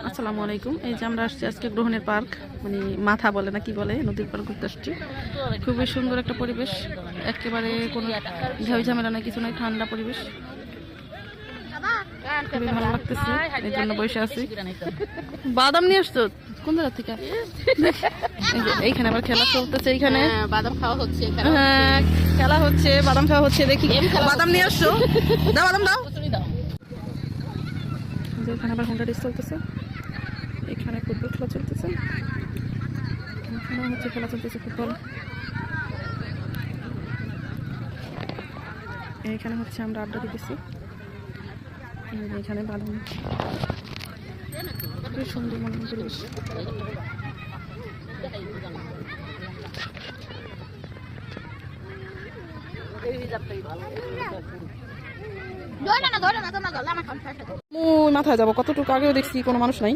আসসালামু আলাইকুম। এই যে আমরা আসছি আজকে গ্রহণের পার্ক, মানে মাথা বলে না কি বলে, নদীর পার্ক ঘুরতে আসছি। খুবই সুন্দর একটা পরিবেশ, একেবারে কোনো ঝাই ঝামেলা নাই, কিছু নাই, ঠান্ডা পরিবেশ, খুবই ভালো লাগতেছে, এই জন্য বসে আছি। বাদাম নিয়ে আসতো কোন জায়গা থেকে? এইখানে আবার খেলা চলতেছে, এইখানে বাদাম খাওয়া হচ্ছে, হ্যাঁ খেলা হচ্ছে, বাদাম খাওয়া হচ্ছে। দেখি বাদাম নিয়ে আসছো, দাও বাদাম দাও। এখানে আবার হোন্ডা রেস চলতেছে, এখানে ফুটবল খেলা চলতেছে, এখানে হচ্ছে খেলা চলতেছে ফুটবল। এখানে হচ্ছে আমরা আড্ডা দিতেছি, এখানে বাদাম, খুবই সুন্দর মনে পরিবেশ। মাথায় যাবো, কতটুকু আগেও দেখছি কোনো মানুষ নাই।